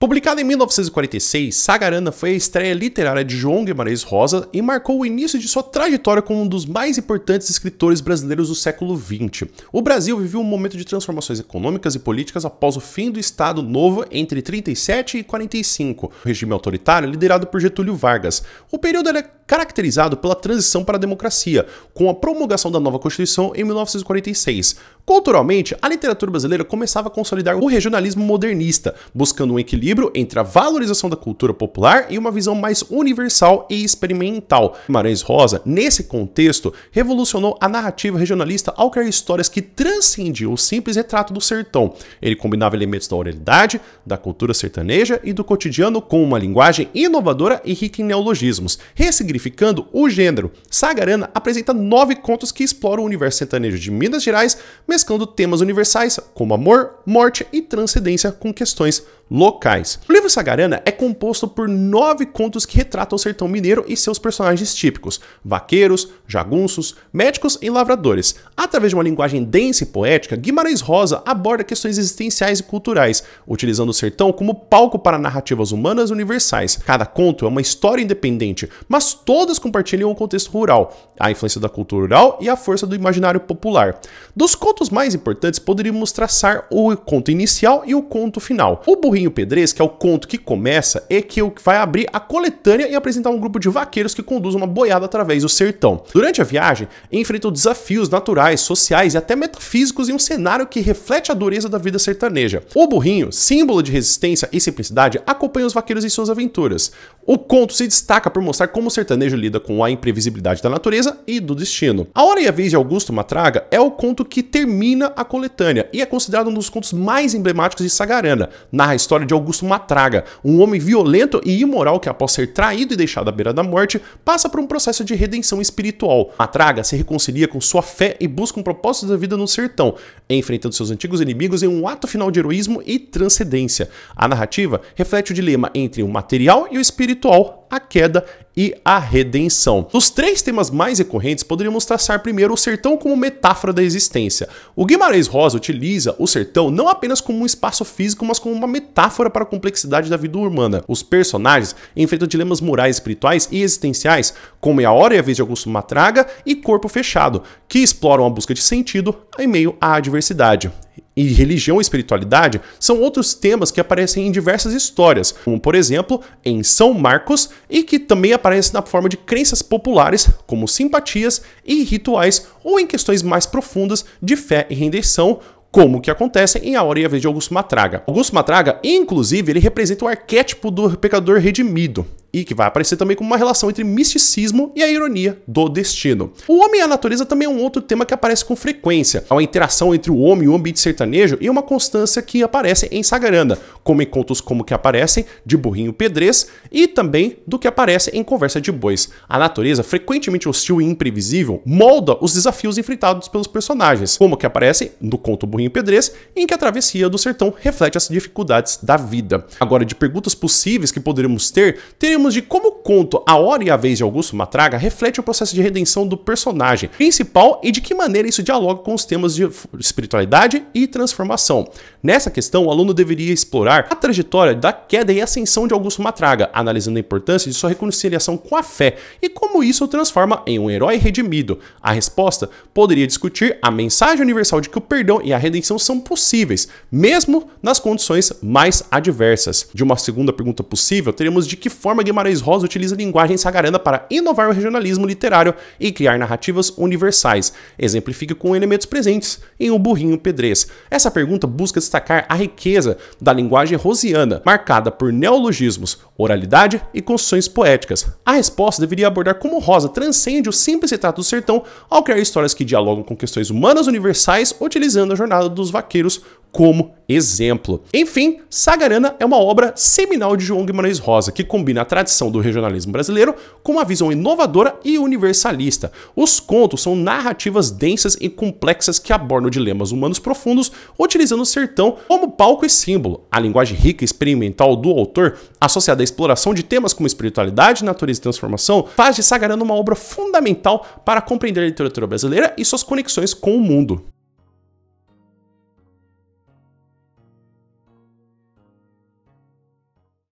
Publicada em 1946, Sagarana foi a estreia literária de João Guimarães Rosa e marcou o início de sua trajetória como um dos mais importantes escritores brasileiros do século XX. O Brasil viveu um momento de transformações econômicas e políticas após o fim do Estado Novo entre 37 e 45, o regime autoritário liderado por Getúlio Vargas. O período era caracterizado pela transição para a democracia, com a promulgação da nova Constituição em 1946. Culturalmente, a literatura brasileira começava a consolidar o regionalismo modernista, buscando um equilíbrio entre a valorização da cultura popular e uma visão mais universal e experimental. Guimarães Rosa, nesse contexto, revolucionou a narrativa regionalista ao criar histórias que transcendiam o simples retrato do sertão. Ele combinava elementos da oralidade, da cultura sertaneja e do cotidiano com uma linguagem inovadora e rica em neologismos, ressignificando o gênero. Sagarana apresenta 9 contos que exploram o universo sertanejo de Minas Gerais, mesclando temas universais como amor, morte e transcendência com questões locais. O livro Sagarana é composto por 9 contos que retratam o sertão mineiro e seus personagens típicos: vaqueiros, jagunços, médicos e lavradores. Através de uma linguagem densa e poética, Guimarães Rosa aborda questões existenciais e culturais, utilizando o sertão como palco para narrativas humanas universais. Cada conto é uma história independente, mas todas compartilham o contexto rural, a influência da cultura rural e a força do imaginário popular. Dos contos mais importantes, poderíamos traçar o conto inicial e o conto final. O Burrinho Pedrez, que é o conto que começa, é que vai abrir a coletânea e apresentar um grupo de vaqueiros que conduzem uma boiada através do sertão. Durante a viagem, enfrentam desafios naturais, sociais e até metafísicos em um cenário que reflete a dureza da vida sertaneja. O burrinho, símbolo de resistência e simplicidade, acompanha os vaqueiros em suas aventuras. O conto se destaca por mostrar como o sertanejo lida com a imprevisibilidade da natureza e do destino. A Hora e a Vez de Augusto Matraga é o conto que termina a coletânea e é considerado um dos contos mais emblemáticos de Sagarana. Narra a história de Augusto Matraga, um homem violento e imoral que, após ser traído e deixado à beira da morte, passa por um processo de redenção espiritual. Matraga se reconcilia com sua fé e busca um propósito da vida no sertão, enfrentando seus antigos inimigos em um ato final de heroísmo e transcendência. A narrativa reflete o dilema entre o material e o espiritual, a queda e a redenção. Dos 3 temas mais recorrentes, poderíamos traçar primeiro o sertão como metáfora da existência. O Guimarães Rosa utiliza o sertão não apenas como um espaço físico, mas como uma metáfora para a complexidade da vida humana. Os personagens enfrentam dilemas morais, espirituais e existenciais, como é A Hora e a Vez de Augusto Matraga e Corpo Fechado, que exploram a busca de sentido em meio à adversidade. E religião e espiritualidade são outros temas que aparecem em diversas histórias, como por exemplo em São Marcos, e que também aparecem na forma de crenças populares, como simpatias e rituais, ou em questões mais profundas de fé e rendição, como que acontece em A Hora e a Vez de Augusto Matraga. Augusto Matraga, inclusive, ele representa o arquétipo do pecador redimido, e que vai aparecer também como uma relação entre misticismo e a ironia do destino. O homem e a natureza também é um outro tema que aparece com frequência. Há uma interação entre o homem e o ambiente sertanejo e uma constância que aparece em Sagarana, como em contos como que aparecem de Burrinho Pedrez e também do que aparece em Conversa de Bois. A natureza, frequentemente hostil e imprevisível, molda os desafios enfrentados pelos personagens, como que aparece no conto Burrinho Pedrez, em que a travessia do sertão reflete as dificuldades da vida. Agora, de perguntas possíveis que poderíamos ter, teríamos de como o conto A Hora e a Vez de Augusto Matraga reflete o processo de redenção do personagem principal e de que maneira isso dialoga com os temas de espiritualidade e transformação. Nessa questão, o aluno deveria explorar a trajetória da queda e ascensão de Augusto Matraga, analisando a importância de sua reconciliação com a fé e como isso o transforma em um herói redimido. A resposta poderia discutir a mensagem universal de que o perdão e a redenção são possíveis, mesmo nas condições mais adversas. De uma segunda pergunta possível, teremos de que forma Guimarães Rosa utiliza a linguagem sagarana para inovar o regionalismo literário e criar narrativas universais. Exemplifica com elementos presentes em O Burrinho Pedrez. Essa pergunta busca destacar a riqueza da linguagem rosiana, marcada por neologismos, oralidade e construções poéticas. A resposta deveria abordar como Rosa transcende o simples retrato do sertão ao criar histórias que dialogam com questões humanas universais, utilizando a jornada dos vaqueiros como exemplo. Enfim, Sagarana é uma obra seminal de João Guimarães Rosa, que combina a tradição do regionalismo brasileiro com uma visão inovadora e universalista. Os contos são narrativas densas e complexas que abordam dilemas humanos profundos, utilizando o sertão como palco e símbolo. A linguagem rica e experimental do autor, associada à exploração de temas como espiritualidade, natureza e transformação, faz de Sagarana uma obra fundamental para compreender a literatura brasileira e suas conexões com o mundo.